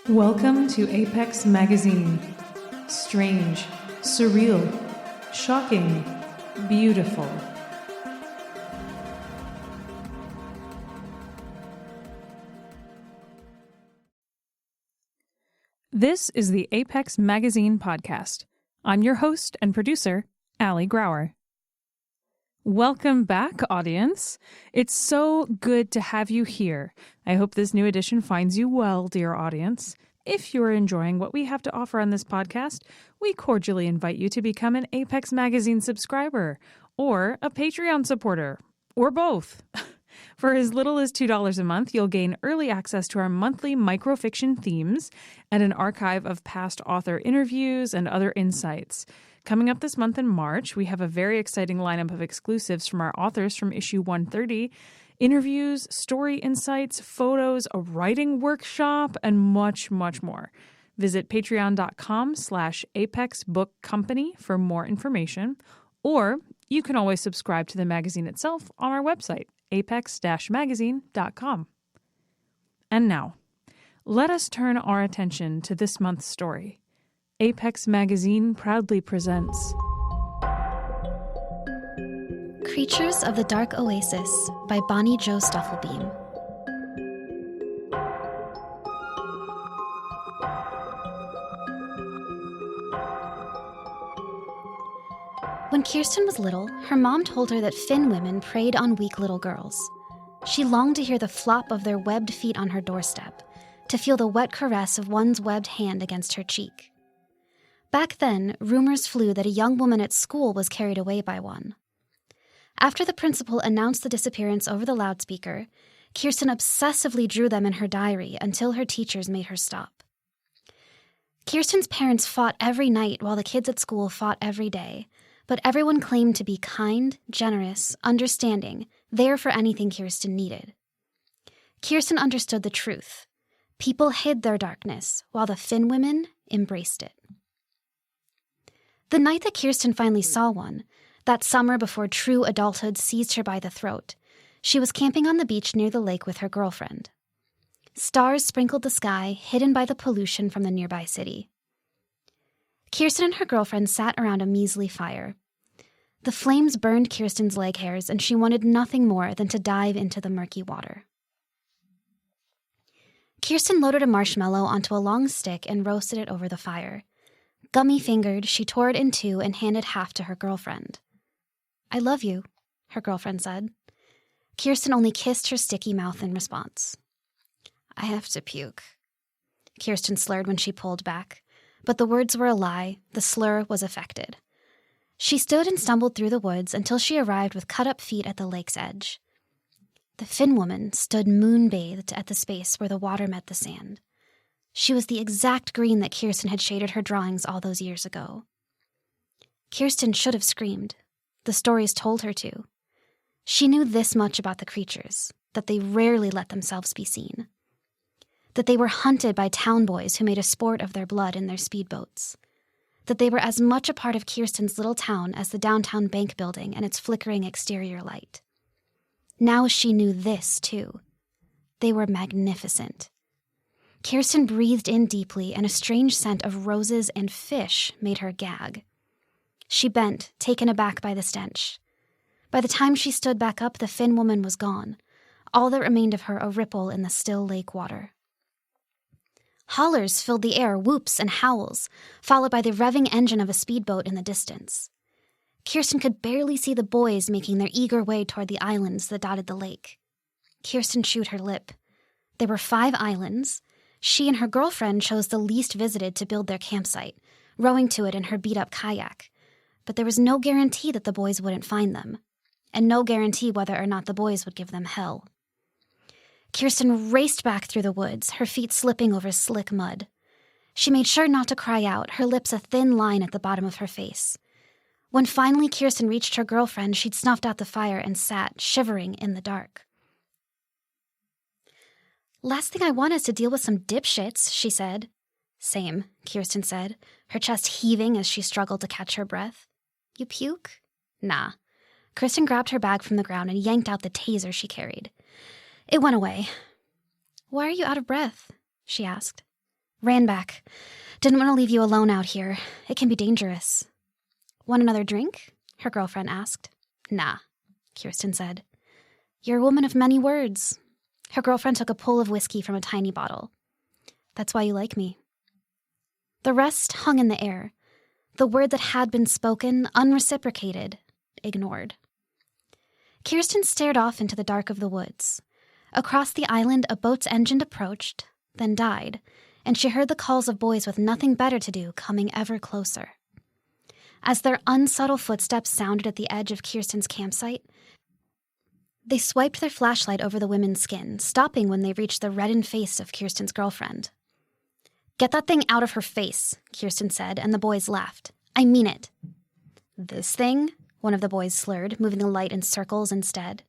Welcome to Apex Magazine. Strange, surreal, shocking, beautiful. This is the Apex Magazine podcast. I'm your host and producer, Allie Grauer. Welcome back, audience. It's so good to have you here. I hope this new edition finds you well, dear audience. If you are enjoying what we have to offer on this podcast, we cordially invite you to become an Apex Magazine subscriber or a Patreon supporter, or both. For as little as $2 a month, you'll gain early access to our monthly microfiction themes and an archive of past author interviews and other insights. Coming up this month in March, we have a very exciting lineup of exclusives from our authors from issue 130, interviews, story insights, photos, a writing workshop, and much, much more. Visit patreon.com/Apex Book Company for more information, or you can always subscribe to the magazine itself on our website, apex-magazine.com. And now, let us turn our attention to this month's story. Apex Magazine proudly presents Creatures of the Dark Oasis by Jo Stufflebeam. When Kirsten was little, her mom told her that Finn women preyed on weak little girls. She longed to hear the flop of their webbed feet on her doorstep, to feel the wet caress of one's webbed hand against her cheek. Back then, rumors flew that a young woman at school was carried away by one. After the principal announced the disappearance over the loudspeaker, Kirsten obsessively drew them in her diary until her teachers made her stop. Kirsten's parents fought every night while the kids at school fought every day, but everyone claimed to be kind, generous, understanding, there for anything Kirsten needed. Kirsten understood the truth. People hid their darkness, while the Finn women embraced it. The night that Kirsten finally saw one, that summer before true adulthood seized her by the throat, she was camping on the beach near the lake with her girlfriend. Stars sprinkled the sky, hidden by the pollution from the nearby city. Kirsten and her girlfriend sat around a measly fire. The flames burned Kirsten's leg hairs, and she wanted nothing more than to dive into the murky water. Kirsten loaded a marshmallow onto a long stick and roasted it over the fire. Gummy-fingered, she tore it in two and handed half to her girlfriend. "I love you," her girlfriend said. Kirsten only kissed her sticky mouth in response. "I have to puke," Kirsten slurred when she pulled back. But the words were a lie. The slur was affected. She stood and stumbled through the woods until she arrived with cut-up feet at the lake's edge. The Finn woman stood moon-bathed at the space where the water met the sand. She was the exact green that Kirsten had shaded her drawings all those years ago. Kirsten should have screamed. The stories told her to. She knew this much about the creatures, that they rarely let themselves be seen. That they were hunted by town boys who made a sport of their blood in their speedboats. That they were as much a part of Kirsten's little town as the downtown bank building and its flickering exterior light. Now she knew this, too. They were magnificent. Kirsten breathed in deeply, and a strange scent of roses and fish made her gag. She bent, taken aback by the stench. By the time she stood back up, the Finn woman was gone. All that remained of her a ripple in the still lake water. Hollers filled the air, whoops and howls, followed by the revving engine of a speedboat in the distance. Kirsten could barely see the boys making their eager way toward the islands that dotted the lake. Kirsten chewed her lip. There were 5 islands. She and her girlfriend chose the least visited to build their campsite, rowing to it in her beat-up kayak. But there was no guarantee that the boys wouldn't find them, and no guarantee whether or not the boys would give them hell. Kirsten raced back through the woods, her feet slipping over slick mud. She made sure not to cry out, her lips a thin line at the bottom of her face. When finally Kirsten reached her girlfriend, she'd snuffed out the fire and sat, shivering in the dark. "Last thing I want is to deal with some dipshits," she said. "Same," Kirsten said, her chest heaving as she struggled to catch her breath. "You puke?" "Nah." Kirsten grabbed her bag from the ground and yanked out the taser she carried. It went away. "Why are you out of breath?" she asked. Ran back. Didn't want to leave you alone out here. It can be dangerous. Want another drink? Her girlfriend asked. Nah, Kirsten said. You're a woman of many words. Her girlfriend took a pull of whiskey from a tiny bottle. That's why you like me. The rest hung in the air. The word that had been spoken, unreciprocated, ignored. Kirsten stared off into the dark of the woods. Across the island, a boat's engine approached, then died, and she heard the calls of boys with nothing better to do coming ever closer. As their unsubtle footsteps sounded at the edge of Kirsten's campsite, they swiped their flashlight over the women's skin, stopping when they reached the reddened face of Kirsten's girlfriend. Get that thing out of her face, Kirsten said, and the boys laughed. I mean it. This thing? One of the boys slurred, moving the light in circles instead.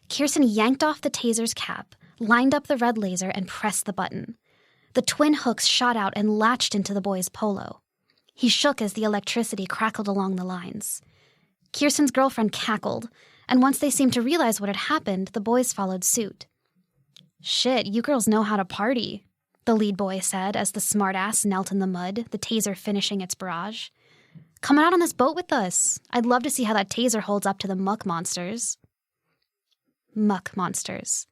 Kirsten yanked off the taser's cap, lined up the red laser, and pressed the button. The twin hooks shot out and latched into the boy's polo. He shook as the electricity crackled along the lines. Kirsten's girlfriend cackled, and once they seemed to realize what had happened, the boys followed suit. Shit, you girls know how to party, the lead boy said as the smartass knelt in the mud, the taser finishing its barrage. Come out on this boat with us. I'd love to see how that taser holds up to the muck monsters. Muck monsters.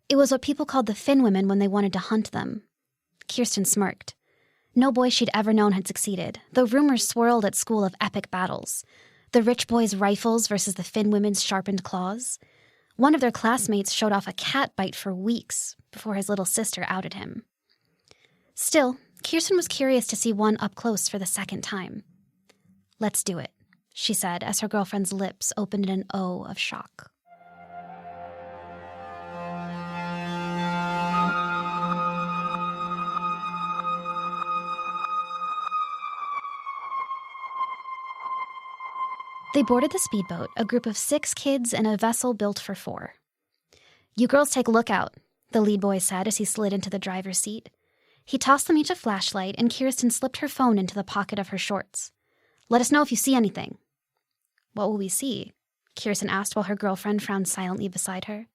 It was what people called the Finn women when they wanted to hunt them. Kirsten smirked. No boy she'd ever known had succeeded, though rumors swirled at school of epic battles. The rich boys' rifles versus the Finn women's sharpened claws. One of their classmates showed off a cat bite for weeks before his little sister outed him. Still, Kirsten was curious to see one up close for the second time. Let's do it, she said as her girlfriend's lips opened in an O of shock. They boarded the speedboat, a group of 6 kids in a vessel built for 4. You girls take a look out, the lead boy said as he slid into the driver's seat. He tossed them each a flashlight, and Kirsten slipped her phone into the pocket of her shorts. Let us know if you see anything. What will we see? Kirsten asked while her girlfriend frowned silently beside her.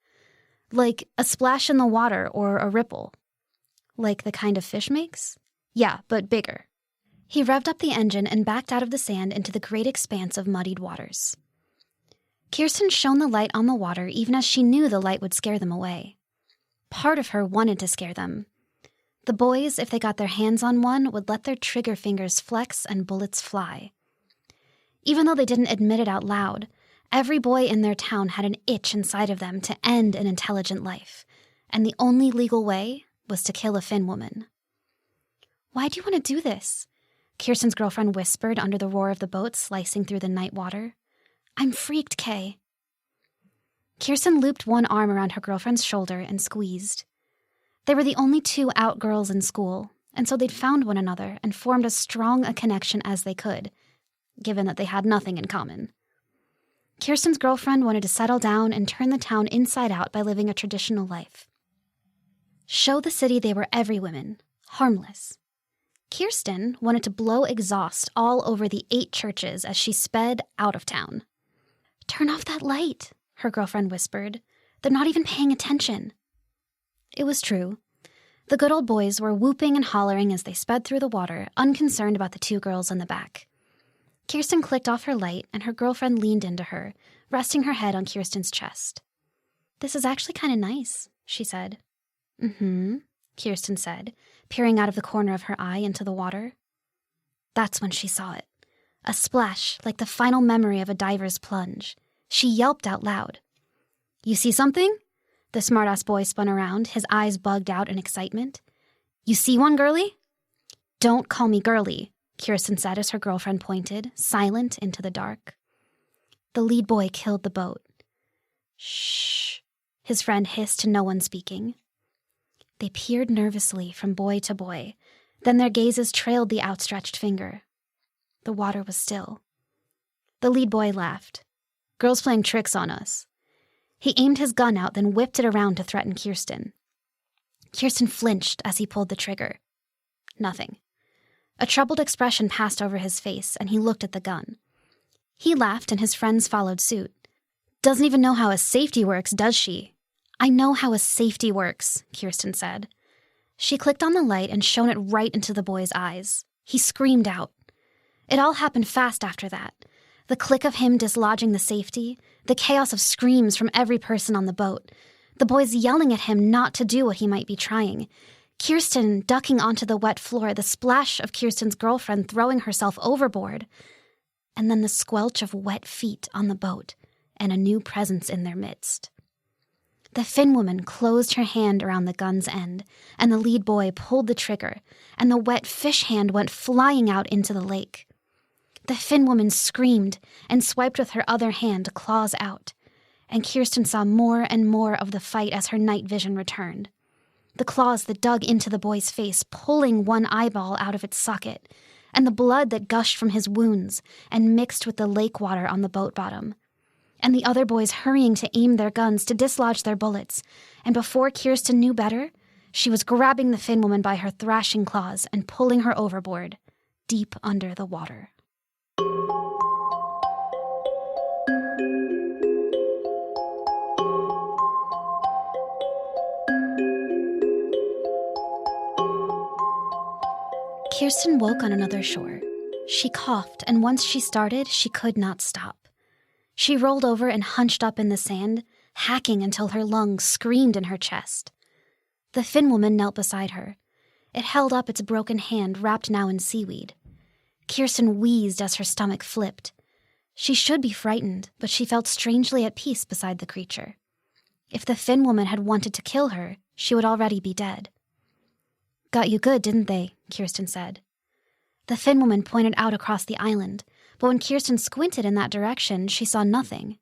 Like a splash in the water or a ripple. Like the kind a fish makes? Yeah, but bigger. He revved up the engine and backed out of the sand into the great expanse of muddied waters. Kirsten shone the light on the water even as she knew the light would scare them away. Part of her wanted to scare them. The boys, if they got their hands on one, would let their trigger fingers flex and bullets fly. Even though they didn't admit it out loud, every boy in their town had an itch inside of them to end an intelligent life, and the only legal way was to kill a Finn woman. Why do you want to do this? Kirsten's girlfriend whispered under the roar of the boat slicing through the night water. I'm freaked, Kay. Kirsten looped one arm around her girlfriend's shoulder and squeezed. They were the only 2 out girls in school, and so they'd found one another and formed as strong a connection as they could, given that they had nothing in common. Kirsten's girlfriend wanted to settle down and turn the town inside out by living a traditional life. Show the city they were every woman, harmless. Kirsten wanted to blow exhaust all over the 8 churches as she sped out of town. Turn off that light, her girlfriend whispered. They're not even paying attention. It was true. The good old boys were whooping and hollering as they sped through the water, unconcerned about the 2 girls in the back. Kirsten clicked off her light, and her girlfriend leaned into her, resting her head on Kirsten's chest. This is actually kind of nice, she said. Mm-hmm, Kirsten said, peering out of the corner of her eye into the water. That's when she saw it. A splash, like the final memory of a diver's plunge. She yelped out loud. You see something? The smartass boy spun around, his eyes bugged out in excitement. You see one, girlie? Don't call me girlie, Kirsten said as her girlfriend pointed, silent into the dark. The lead boy killed the boat. Shh, his friend hissed to no one speaking. They peered nervously from boy to boy, then their gazes trailed the outstretched finger. The water was still. The lead boy laughed. Girls playing tricks on us. He aimed his gun out, then whipped it around to threaten Kirsten. Kirsten flinched as he pulled the trigger. Nothing. A troubled expression passed over his face, and he looked at the gun. He laughed, and his friends followed suit. Doesn't even know how a safety works, does she? I know how a safety works, Kirsten said. She clicked on the light and shone it right into the boy's eyes. He screamed out. It all happened fast after that. The click of him dislodging the safety, the chaos of screams from every person on the boat, the boys yelling at him not to do what he might be trying, Kirsten ducking onto the wet floor, the splash of Kirsten's girlfriend throwing herself overboard, and then the squelch of wet feet on the boat and a new presence in their midst. The Finn woman closed her hand around the gun's end, and the lead boy pulled the trigger, and the wet fish hand went flying out into the lake. The Finn woman screamed and swiped with her other hand, claws out, and Kirsten saw more and more of the fight as her night vision returned. The claws that dug into the boy's face, pulling one eyeball out of its socket, and the blood that gushed from his wounds and mixed with the lake water on the boat bottom, and the other boys hurrying to aim their guns to dislodge their bullets, and before Kirsten knew better, she was grabbing the Finn woman by her thrashing claws and pulling her overboard, deep under the water. Kirsten woke on another shore. She coughed, and once she started, she could not stop. She rolled over and hunched up in the sand, hacking until her lungs screamed in her chest. The Finn woman knelt beside her. It held up its broken hand, wrapped now in seaweed. Kirsten wheezed as her stomach flipped. She should be frightened, but she felt strangely at peace beside the creature. If the Finn woman had wanted to kill her, she would already be dead. "Got you good, didn't they?" Kirsten said. The Finn woman pointed out across the island, but when Kirsten squinted in that direction, she saw nothing.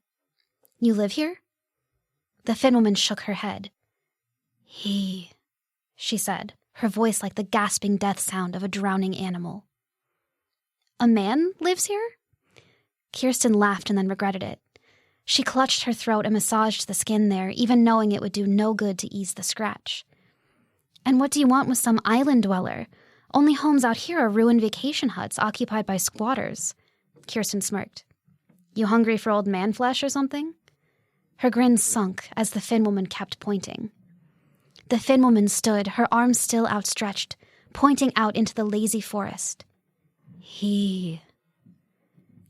"You live here?" The Finn woman shook her head. "He," she said, her voice like the gasping death sound of a drowning animal. "A man lives here?" Kirsten laughed and then regretted it. She clutched her throat and massaged the skin there, even knowing it would do no good to ease the scratch. "And what do you want with some island dweller? Only homes out here are ruined vacation huts occupied by squatters." Kirsten smirked. "You hungry for old man flesh or something?" Her grin sunk as the Finn woman kept pointing. The Finn woman stood, her arms still outstretched, pointing out into the lazy forest. "He."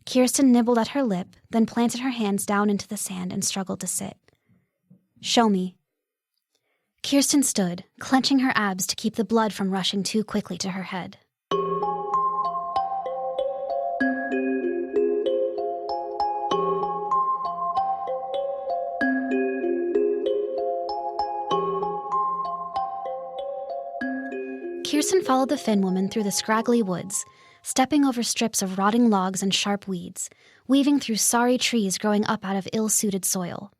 Kirsten nibbled at her lip, then planted her hands down into the sand and struggled to sit. "Show me." Kirsten stood, clenching her abs to keep the blood from rushing too quickly to her head. Kirsten followed the Finn woman through the scraggly woods, stepping over strips of rotting logs and sharp weeds, weaving through sorry trees growing up out of ill-suited soil.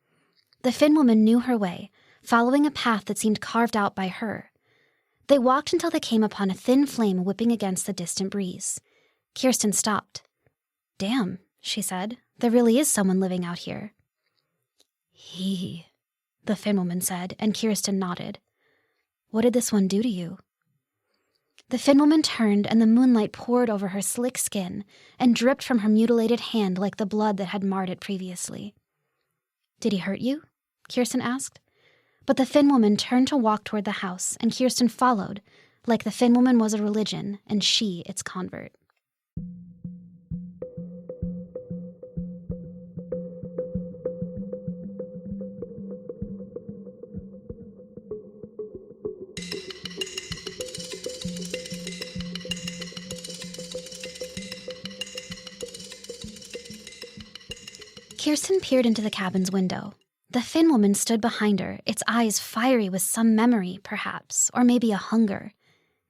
The Finn woman knew her way, following a path that seemed carved out by her. They walked until they came upon a thin flame whipping against the distant breeze. Kirsten stopped. "Damn," she said, "there really is someone living out here." "He," the Finn woman said, and Kirsten nodded. "What did this one do to you?" The Finn woman turned, and the moonlight poured over her slick skin and dripped from her mutilated hand like the blood that had marred it previously. "Did he hurt you?" Kirsten asked. But the Finn woman turned to walk toward the house, and Kirsten followed, like the Finn woman was a religion, and she its convert. Kirsten peered into the cabin's window. The Finn woman stood behind her, its eyes fiery with some memory, perhaps, or maybe a hunger.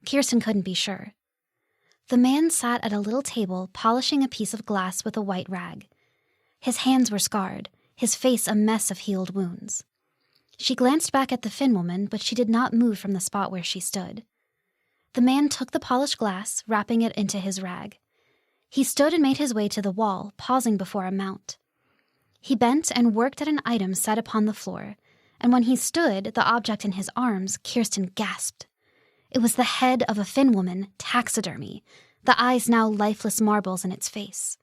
Kirsten couldn't be sure. The man sat at a little table, polishing a piece of glass with a white rag. His hands were scarred, his face a mess of healed wounds. She glanced back at the Finn woman, but she did not move from the spot where she stood. The man took the polished glass, wrapping it into his rag. He stood and made his way to the wall, pausing before a mount. He bent and worked at an item set upon the floor, and when he stood, the object in his arms, Kirsten gasped. It was the head of a Finn woman, taxidermy, the eyes now lifeless marbles in its face.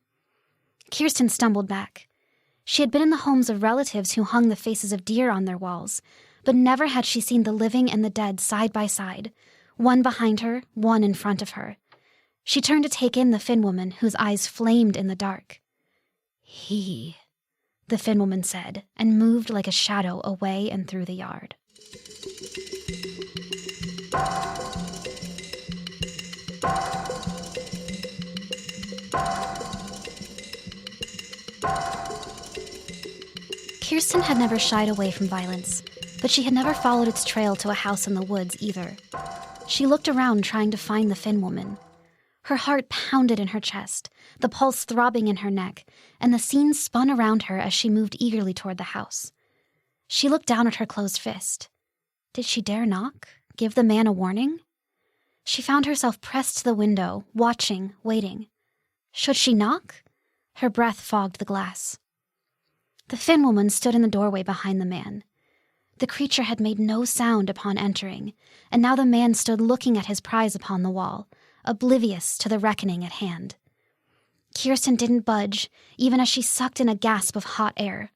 Kirsten stumbled back. She had been in the homes of relatives who hung the faces of deer on their walls, but never had she seen the living and the dead side by side, one behind her, one in front of her. She turned to take in the Finn woman, whose eyes flamed in the dark. "He," the Finn woman said, and moved like a shadow away and through the yard. Kirsten had never shied away from violence, but she had never followed its trail to a house in the woods either. She looked around trying to find the Finn woman. Her heart pounded in her chest, the pulse throbbing in her neck, and the scene spun around her as she moved eagerly toward the house. She looked down at her closed fist. Did she dare knock? Give the man a warning? She found herself pressed to the window, watching, waiting. Should she knock? Her breath fogged the glass. The Finn woman stood in the doorway behind the man. The creature had made no sound upon entering, and now the man stood looking at his prize upon the wall, oblivious to the reckoning at hand. Kirsten didn't budge, even as she sucked in a gasp of hot air.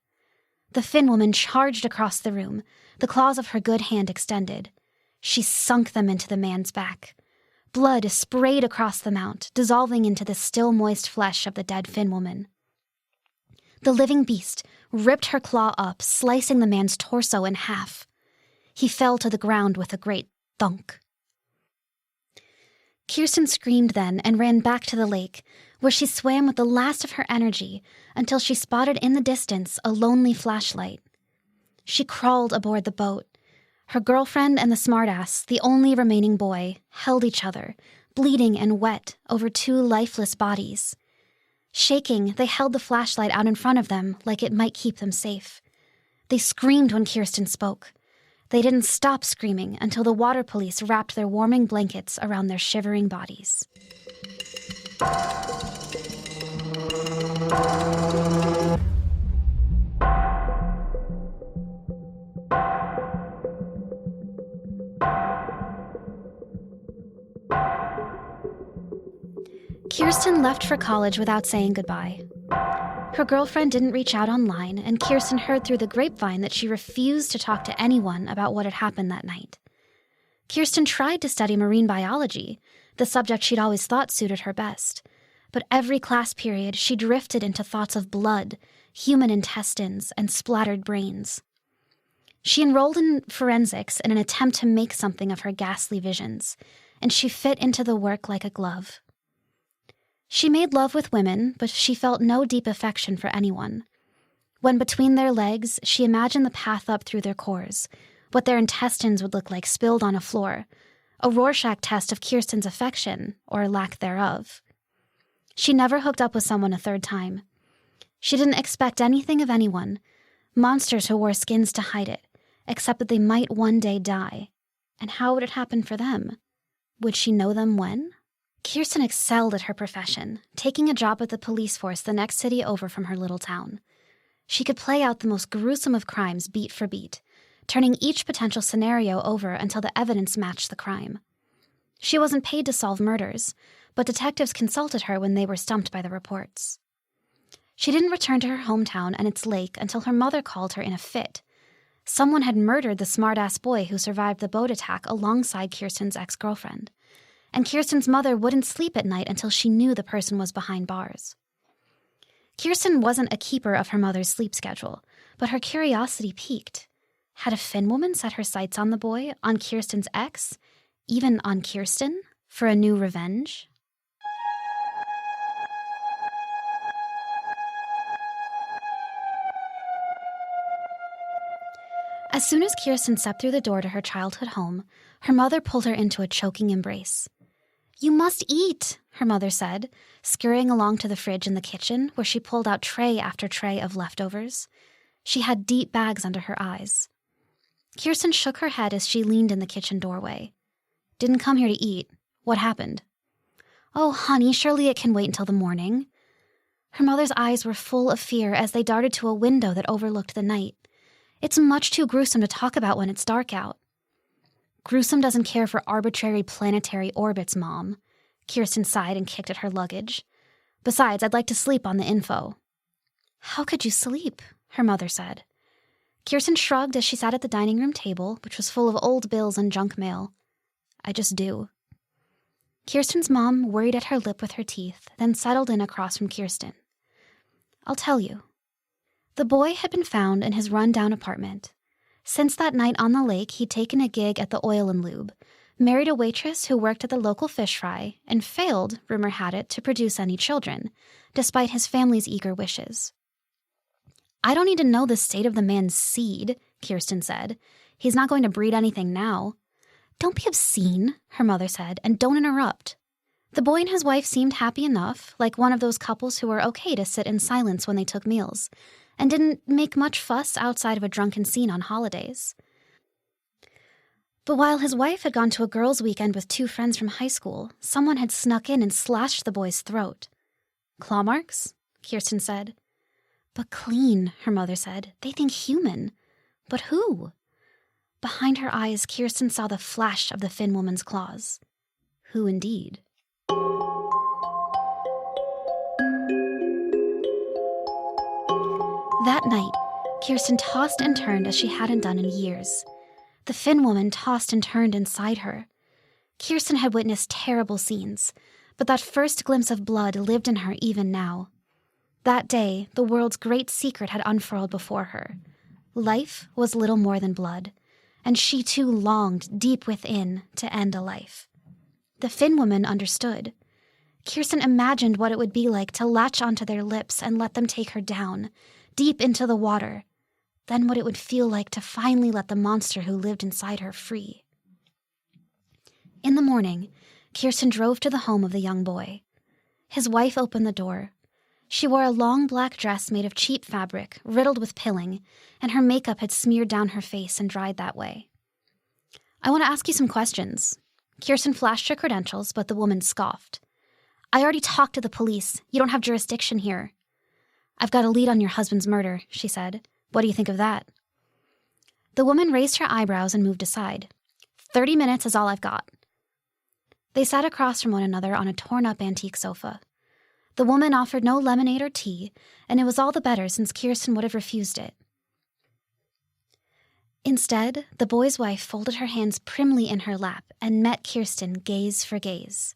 The Finn woman charged across the room, the claws of her good hand extended. She sunk them into the man's back. Blood sprayed across the mount, dissolving into the still moist flesh of the dead Finn woman. The living beast ripped her claw up, slicing the man's torso in half. He fell to the ground with a great thunk. Kirsten screamed then and ran back to the lake, where she swam with the last of her energy until she spotted in the distance a lonely flashlight. She crawled aboard the boat. Her girlfriend and the smartass, the only remaining boy, held each other, bleeding and wet, over two lifeless bodies. Shaking, they held the flashlight out in front of them like it might keep them safe. They screamed when Kirsten spoke. They didn't stop screaming until the water police wrapped their warming blankets around their shivering bodies. Kirsten left for college without saying goodbye. Her girlfriend didn't reach out online, and Kirsten heard through the grapevine that she refused to talk to anyone about what had happened that night. Kirsten tried to study marine biology, the subject she'd always thought suited her best, but every class period she drifted into thoughts of blood, human intestines, and splattered brains. She enrolled in forensics in an attempt to make something of her ghastly visions, and she fit into the work like a glove. She made love with women, but she felt no deep affection for anyone. When between their legs, she imagined the path up through their cores, what their intestines would look like spilled on a floor, a Rorschach test of Kirsten's affection, or lack thereof. She never hooked up with someone a third time. She didn't expect anything of anyone, monsters who wore skins to hide it, except that they might one day die. And how would it happen for them? Would she know them when? Kirsten excelled at her profession, taking a job at the police force the next city over from her little town. She could play out the most gruesome of crimes beat for beat, turning each potential scenario over until the evidence matched the crime. She wasn't paid to solve murders, but detectives consulted her when they were stumped by the reports. She didn't return to her hometown and its lake until her mother called her in a fit. Someone had murdered the smart-ass boy who survived the boat attack alongside Kirsten's ex-girlfriend. And Kirsten's mother wouldn't sleep at night until she knew the person was behind bars. Kirsten wasn't a keeper of her mother's sleep schedule, but her curiosity piqued. Had a Finn woman set her sights on the boy, on Kirsten's ex, even on Kirsten, for a new revenge? As soon as Kirsten stepped through the door to her childhood home, her mother pulled her into a choking embrace. "You must eat," her mother said, scurrying along to the fridge in the kitchen, where she pulled out tray after tray of leftovers. She had deep bags under her eyes. Kirsten shook her head as she leaned in the kitchen doorway. "Didn't come here to eat. What happened?" "Oh, honey, surely it can wait until the morning." Her mother's eyes were full of fear as they darted to a window that overlooked the night. "It's much too gruesome to talk about when it's dark out." "Gruesome doesn't care for arbitrary planetary orbits, Mom." Kirsten sighed and kicked at her luggage. "Besides, I'd like to sleep on the info." "How could you sleep?" her mother said. Kirsten shrugged as she sat at the dining room table, which was full of old bills and junk mail. I just do. Kirsten's mom worried at her lip with her teeth, then settled in across from Kirsten. I'll tell you. The boy had been found in his run-down apartment. Since that night on the lake, he'd taken a gig at the Oil and Lube, married a waitress who worked at the local fish fry, and failed, rumor had it, to produce any children, despite his family's eager wishes. I don't need to know the state of the man's seed, Kirsten said. He's not going to breed anything now. Don't be obscene, her mother said, and don't interrupt. The boy and his wife seemed happy enough, like one of those couples who were okay to sit in silence when they took meals, and didn't make much fuss outside of a drunken scene on holidays. But while his wife had gone to a girls' weekend with 2 friends from high school, someone had snuck in and slashed the boy's throat. Claw marks? Kirsten said. But clean, her mother said. They think human. But who? Behind her eyes, Kirsten saw the flash of the Finn woman's claws. Who indeed? That night, Kirsten tossed and turned as she hadn't done in years. The Finn woman tossed and turned inside her. Kirsten had witnessed terrible scenes, but that first glimpse of blood lived in her even now. That day, the world's great secret had unfurled before her. Life was little more than blood, and she too longed deep within to end a life. The Finn woman understood. Kirsten imagined what it would be like to latch onto their lips and let them take her down, deep into the water, then what it would feel like to finally let the monster who lived inside her free. In the morning, Kirsten drove to the home of the young boy. His wife opened the door. She wore a long black dress made of cheap fabric, riddled with pilling, and her makeup had smeared down her face and dried that way. I want to ask you some questions. Kirsten flashed her credentials, but the woman scoffed. I already talked to the police. You don't have jurisdiction here. I've got a lead on your husband's murder, she said. What do you think of that? The woman raised her eyebrows and moved aside. 30 minutes is all I've got. They sat across from one another on a torn-up antique sofa. The woman offered no lemonade or tea, and it was all the better since Kirsten would have refused it. Instead, the boy's wife folded her hands primly in her lap and met Kirsten gaze for gaze.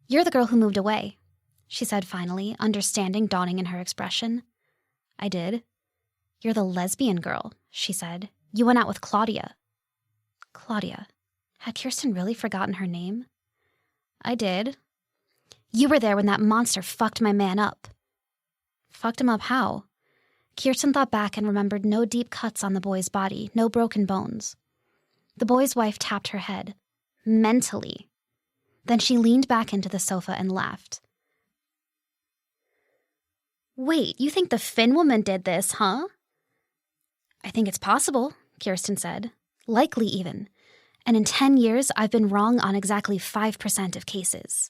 You're the girl who moved away, she said finally, understanding dawning in her expression. I did. You're the lesbian girl, she said. You went out with Claudia. Claudia. Had Kirsten really forgotten her name? I did. You were there when that monster fucked my man up. Fucked him up how? Kirsten thought back and remembered no deep cuts on the boy's body, no broken bones. The boy's wife tapped her head. Mentally. Then she leaned back into the sofa and laughed. Wait, you think the Finn woman did this, huh? I think it's possible, Kirsten said. Likely even. And in 10 years, I've been wrong on exactly 5% of cases.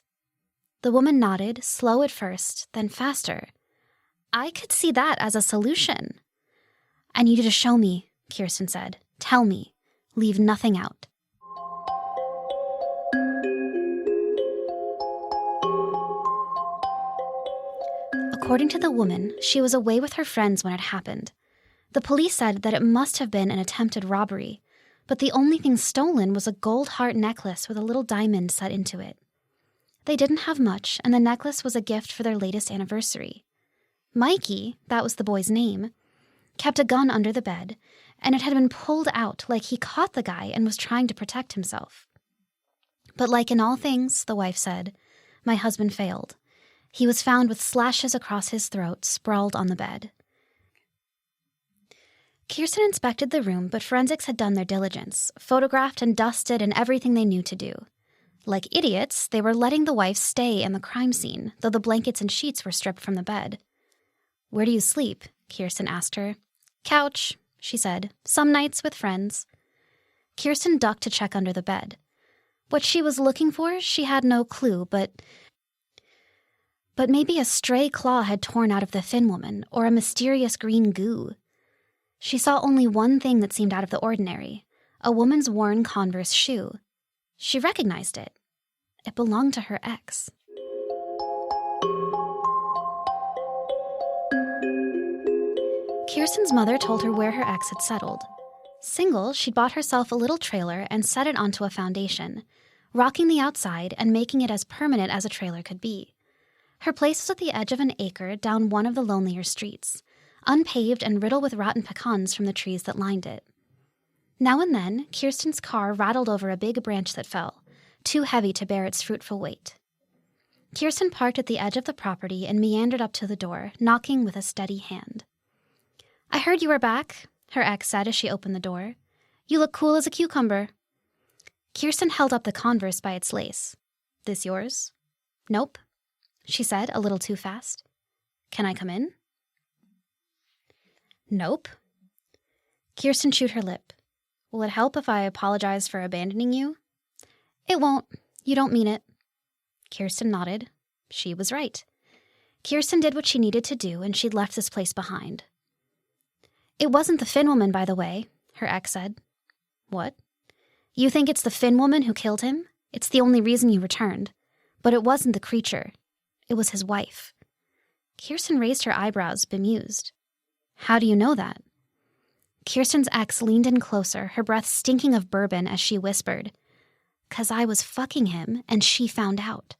The woman nodded, slow at first, then faster. I could see that as a solution. I need you to show me, Kirsten said. Tell me. Leave nothing out. According to the woman, she was away with her friends when it happened. The police said that it must have been an attempted robbery, but the only thing stolen was a gold heart necklace with a little diamond set into it. They didn't have much, and the necklace was a gift for their latest anniversary. Mikey, that was the boy's name, kept a gun under the bed, and it had been pulled out like he caught the guy and was trying to protect himself. But like in all things, the wife said, my husband failed. He was found with slashes across his throat, sprawled on the bed. Kirsten inspected the room, but forensics had done their diligence, photographed and dusted and everything they knew to do. Like idiots, they were letting the wife stay in the crime scene, though the blankets and sheets were stripped from the bed. Where do you sleep? Kirsten asked her. Couch, she said. Some nights with friends. Kirsten ducked to check under the bed. What she was looking for, she had no clue, but maybe a stray claw had torn out of the Finn woman, or a mysterious green goo. She saw only one thing that seemed out of the ordinary, a woman's worn Converse shoe. She recognized it. It belonged to her ex. Kirsten's mother told her where her ex had settled. Single, she'd bought herself a little trailer and set it onto a foundation, rocking the outside and making it as permanent as a trailer could be. Her place was at the edge of an acre down one of the lonelier streets, unpaved and riddled with rotten pecans from the trees that lined it. Now and then, Kirsten's car rattled over a big branch that fell, too heavy to bear its fruitful weight. Kirsten parked at the edge of the property and meandered up to the door, knocking with a steady hand. "I heard you were back," her ex said as she opened the door. "You look cool as a cucumber." Kirsten held up the Converse by its lace. "This yours?" "Nope," she said, a little too fast. "Can I come in?" "Nope." Kirsten chewed her lip. "Will it help if I apologize for abandoning you?" "It won't. You don't mean it." Kirsten nodded. She was right. Kirsten did what she needed to do, and she'd left this place behind. "It wasn't the Finn woman, by the way," her ex said. "What?" "You think it's the Finn woman who killed him? It's the only reason you returned. But it wasn't the creature. It was his wife." Kirsten raised her eyebrows, bemused. "How do you know that?" Kirsten's ex leaned in closer, her breath stinking of bourbon as she whispered, "'Cause I was fucking him, and she found out."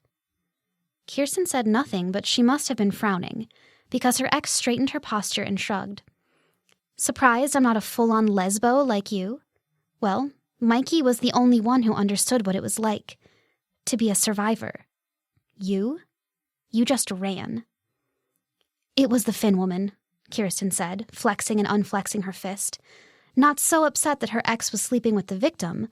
Kirsten said nothing, but she must have been frowning, because her ex straightened her posture and shrugged. "Surprised I'm not a full-on lesbo like you? Well, Mikey was the only one who understood what it was like to be a survivor. You just ran." "It was the Finn woman," Kirsten said, flexing and unflexing her fist, not so upset that her ex was sleeping with the victim,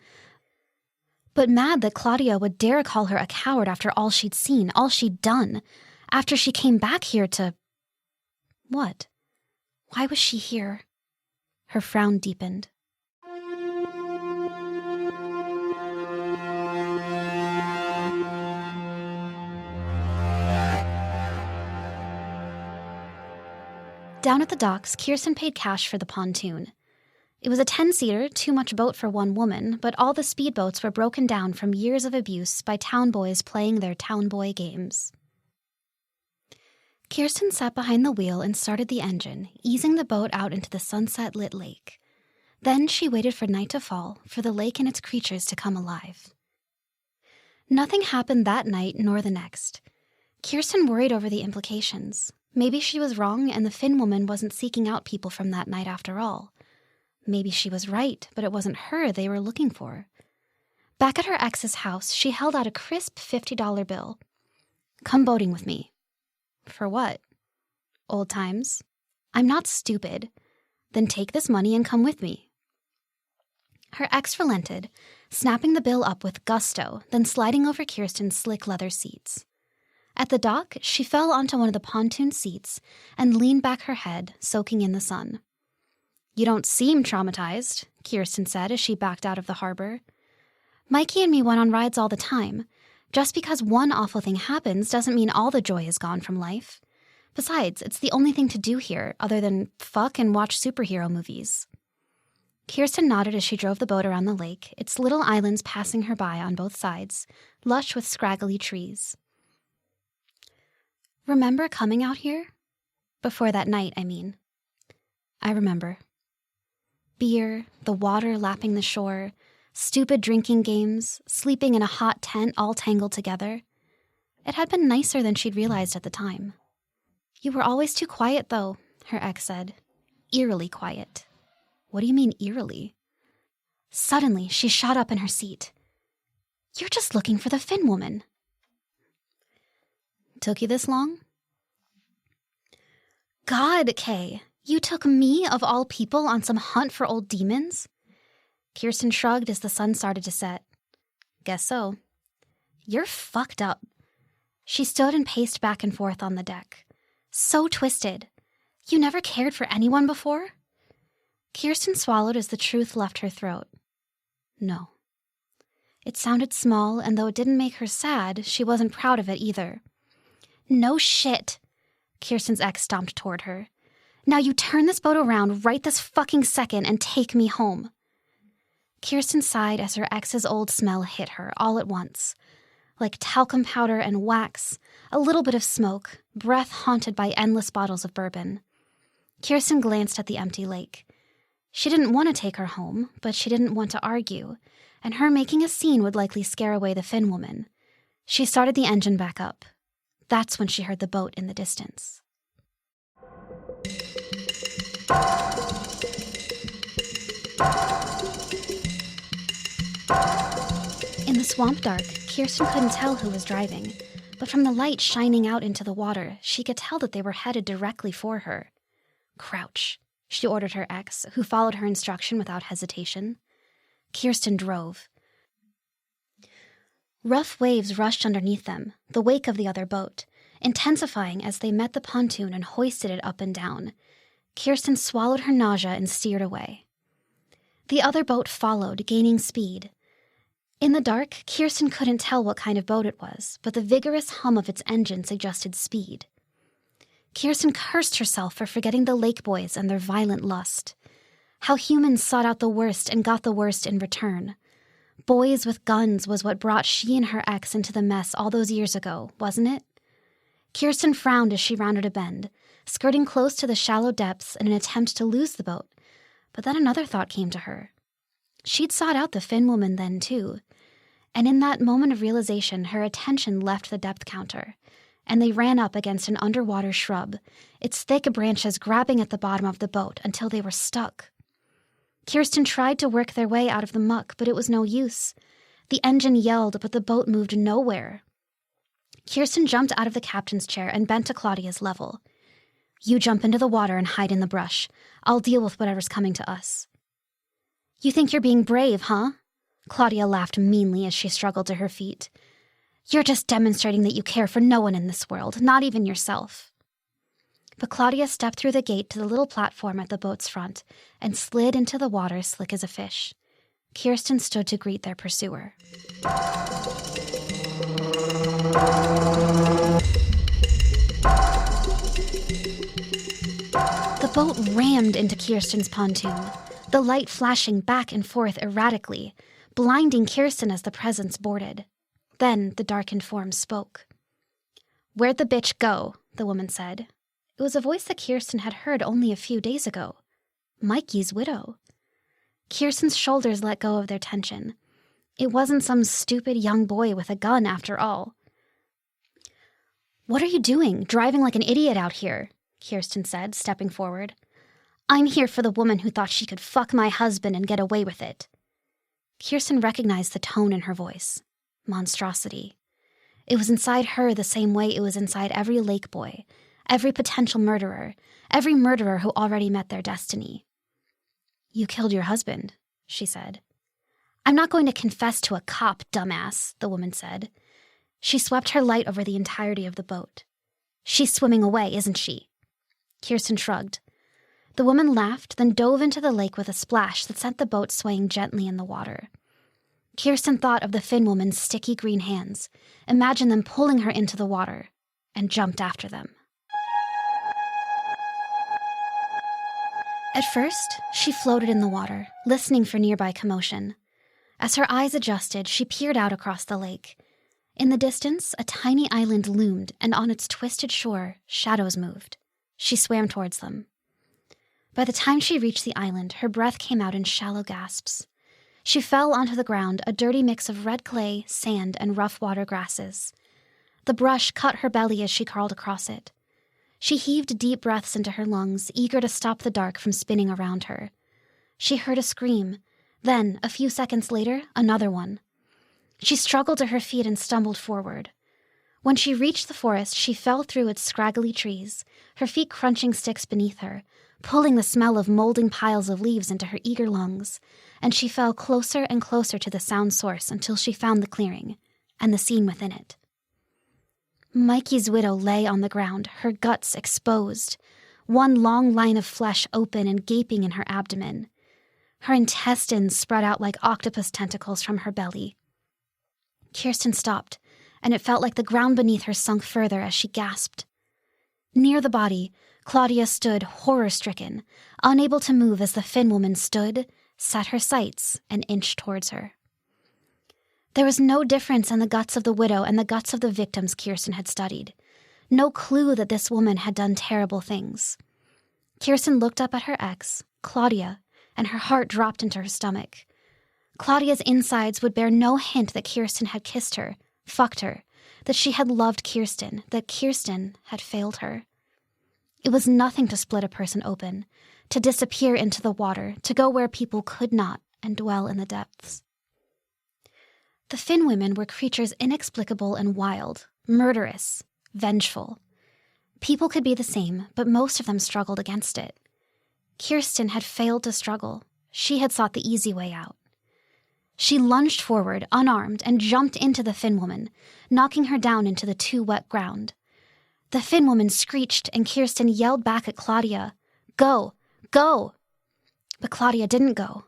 but mad that Claudia would dare call her a coward after all she'd seen, all she'd done, after she came back here to... What? Why was she here? Her frown deepened. Down at the docks, Kirsten paid cash for the pontoon. It was a 10-seater, too much boat for one woman, but all the speedboats were broken down from years of abuse by town boys playing their town boy games. Kirsten sat behind the wheel and started the engine, easing the boat out into the sunset-lit lake. Then she waited for night to fall, for the lake and its creatures to come alive. Nothing happened that night nor the next. Kirsten worried over the implications. Maybe she was wrong and the Finn woman wasn't seeking out people from that night after all. Maybe she was right, but it wasn't her they were looking for. Back at her ex's house, she held out a crisp $50 bill. "Come boating with me." "For what?" "Old times." "I'm not stupid." "Then take this money and come with me." Her ex relented, snapping the bill up with gusto, then sliding over Kirsten's slick leather seats. At the dock, she fell onto one of the pontoon seats and leaned back her head, soaking in the sun. "You don't seem traumatized," Kirsten said as she backed out of the harbor. "Mikey and me went on rides all the time. Just because one awful thing happens doesn't mean all the joy is gone from life. Besides, it's the only thing to do here other than fuck and watch superhero movies." Kirsten nodded as she drove the boat around the lake, its little islands passing her by on both sides, lush with scraggly trees. "Remember coming out here? Before that night, I mean." "I remember." Beer, the water lapping the shore, stupid drinking games, sleeping in a hot tent all tangled together. It had been nicer than she'd realized at the time. "You were always too quiet, though," her ex said. "Eerily quiet." "What do you mean, eerily?" Suddenly, she shot up in her seat. "You're just looking for the Finn woman." "Took you this long?" "God, Kay. You took me, of all people, on some hunt for old demons?" Kirsten shrugged as the sun started to set. "Guess so." "You're fucked up." She stood and paced back and forth on the deck. "So twisted. You never cared for anyone before?" Kirsten swallowed as the truth left her throat. "No." It sounded small, and though it didn't make her sad, she wasn't proud of it either. "No shit." Kirsten's ex stomped toward her. "Now you turn this boat around right this fucking second and take me home." Kirsten sighed as her ex's old smell hit her all at once. Like talcum powder and wax, a little bit of smoke, breath haunted by endless bottles of bourbon. Kirsten glanced at the empty lake. She didn't want to take her home, but she didn't want to argue, and her making a scene would likely scare away the Finn woman. She started the engine back up. That's when she heard the boat in the distance. In the swamp dark, Kirsten couldn't tell who was driving, but from the light shining out into the water, she could tell that they were headed directly for her. Crouch, she ordered her ex, who followed her instruction without hesitation. Kirsten drove. Rough waves rushed underneath them, the wake of the other boat, intensifying as they met the pontoon and hoisted it up and down. Kirsten swallowed her nausea and steered away. The other boat followed, gaining speed. In the dark, Kirsten couldn't tell what kind of boat it was, but the vigorous hum of its engine suggested speed. Kirsten cursed herself for forgetting the lake boys and their violent lust. How humans sought out the worst and got the worst in return. Boys with guns was what brought she and her ex into the mess all those years ago, wasn't it? Kirsten frowned as she rounded a bend, skirting close to the shallow depths in an attempt to lose the boat. But then another thought came to her. She'd sought out the Finn woman then, too. And in that moment of realization, her attention left the depth counter, and they ran up against an underwater shrub, its thick branches grabbing at the bottom of the boat until they were stuck. Kirsten tried to work their way out of the muck, but it was no use. The engine yelled, but the boat moved nowhere. Kirsten jumped out of the captain's chair and bent to Claudia's level. "You jump into the water and hide in the brush. I'll deal with whatever's coming to us." "You think you're being brave, huh?" Claudia laughed meanly as she struggled to her feet. "You're just demonstrating that you care for no one in this world, not even yourself." But Claudia stepped through the gate to the little platform at the boat's front and slid into the water slick as a fish. Kirsten stood to greet their pursuer. The boat rammed into Kirsten's pontoon, the light flashing back and forth erratically, blinding Kirsten as the presence boarded. Then the darkened form spoke. "Where'd the bitch go?" the woman said. It was a voice that Kirsten had heard only a few days ago. Mikey's widow. Kirsten's shoulders let go of their tension. It wasn't some stupid young boy with a gun, after all. "What are you doing, driving like an idiot out here?" Kirsten said, stepping forward. "I'm here for the woman who thought she could fuck my husband and get away with it." Kirsten recognized the tone in her voice. Monstrosity. It was inside her the same way it was inside every lake boy, every potential murderer, every murderer who already met their destiny. "You killed your husband," she said. "I'm not going to confess to a cop, dumbass," the woman said. She swept her light over the entirety of the boat. "She's swimming away, isn't she?" Kirsten shrugged. The woman laughed, then dove into the lake with a splash that sent the boat swaying gently in the water. Kirsten thought of the Finn woman's sticky green hands, imagined them pulling her into the water, and jumped after them. At first, she floated in the water, listening for nearby commotion. As her eyes adjusted, she peered out across the lake. In the distance, a tiny island loomed, and on its twisted shore, shadows moved. She swam towards them. By the time she reached the island, her breath came out in shallow gasps. She fell onto the ground, a dirty mix of red clay, sand, and rough water grasses. The brush cut her belly as she crawled across it. She heaved deep breaths into her lungs, eager to stop the dark from spinning around her. She heard a scream. Then, a few seconds later, another one. She struggled to her feet and stumbled forward. When she reached the forest, she fell through its scraggly trees, her feet crunching sticks beneath her, pulling the smell of molding piles of leaves into her eager lungs, and she fell closer and closer to the sound source until she found the clearing, and the scene within it. Mikey's widow lay on the ground, her guts exposed, one long line of flesh open and gaping in her abdomen. Her intestines spread out like octopus tentacles from her belly. Kirsten stopped, and it felt like the ground beneath her sunk further as she gasped. Near the body, Claudia stood horror-stricken, unable to move as the Finn woman stood, set her sights, and inched towards her. There was no difference in the guts of the widow and the guts of the victims Kirsten had studied. No clue that this woman had done terrible things. Kirsten looked up at her ex, Claudia, and her heart dropped into her stomach. Claudia's insides would bear no hint that Kirsten had kissed her, fucked her, that she had loved Kirsten, that Kirsten had failed her. It was nothing to split a person open, to disappear into the water, to go where people could not and dwell in the depths. The Finn women were creatures inexplicable and wild, murderous, vengeful. People could be the same, but most of them struggled against it. Kirsten had failed to struggle. She had sought the easy way out. She lunged forward, unarmed, and jumped into the Finn woman, knocking her down into the too wet ground. The Finn woman screeched, and Kirsten yelled back at Claudia, "Go! Go!" But Claudia didn't go.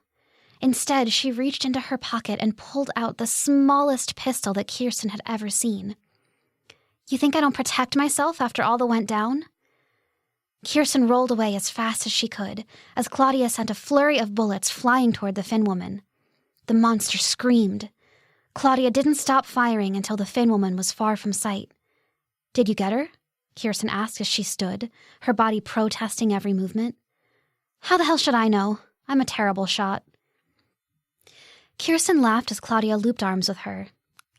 Instead, she reached into her pocket and pulled out the smallest pistol that Kirsten had ever seen. "You think I don't protect myself after all that went down?" Kirsten rolled away as fast as she could, as Claudia sent a flurry of bullets flying toward the Finn woman. The monster screamed. Claudia didn't stop firing until the Finn woman was far from sight. "Did you get her?" Kirsten asked as she stood, her body protesting every movement. "How the hell should I know? I'm a terrible shot." Kirsten laughed as Claudia looped arms with her.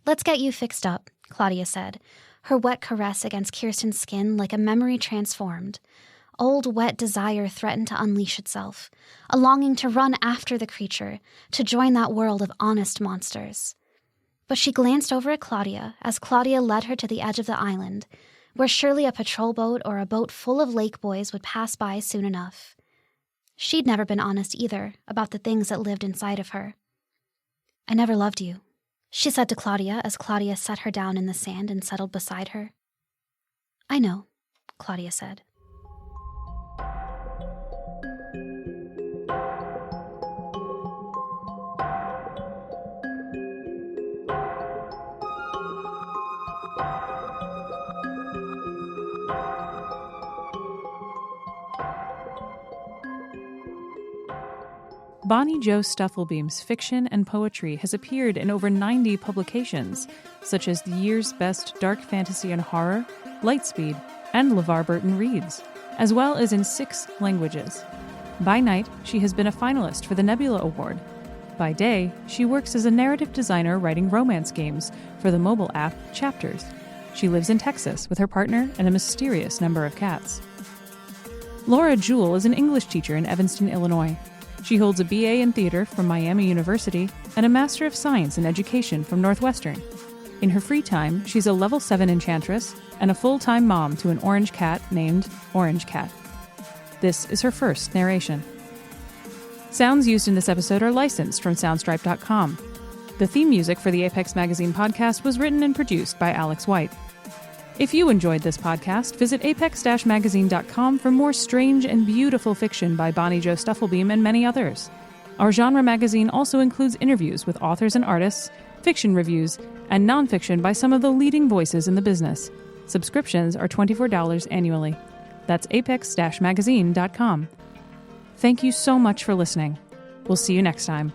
"Let's get you fixed up," Claudia said, her wet caress against Kirsten's skin like a memory transformed. Old wet desire threatened to unleash itself, a longing to run after the creature, to join that world of honest monsters. But she glanced over at Claudia as Claudia led her to the edge of the island, where surely a patrol boat or a boat full of lake boys would pass by soon enough. She'd never been honest either about the things that lived inside of her. "I never loved you," she said to Claudia as Claudia set her down in the sand and settled beside her. "I know," Claudia said. Bonnie Jo Stufflebeam's fiction and poetry has appeared in over 90 publications, such as the year's best dark fantasy and horror, Lightspeed, and LeVar Burton Reads, as well as in 6 languages. By night, she has been a finalist for the Nebula Award. By day, she works as a narrative designer writing romance games for the mobile app Chapters. She lives in Texas with her partner and a mysterious number of cats. Laura Jewell is an English teacher in Evanston, Illinois. She holds a BA in theater from Miami University and a Master of Science in Education from Northwestern. In her free time, she's a level 7 Enchantress and a full-time mom to an orange cat named Orange Cat. This is her first narration. Sounds used in this episode are licensed from Soundstripe.com. The theme music for the Apex Magazine podcast was written and produced by Alex White. If you enjoyed this podcast, visit apex-magazine.com for more strange and beautiful fiction by Bonnie Jo Stufflebeam and many others. Our genre magazine also includes interviews with authors and artists, fiction reviews, and nonfiction by some of the leading voices in the business. Subscriptions are $24 annually. That's apex-magazine.com. Thank you so much for listening. We'll see you next time.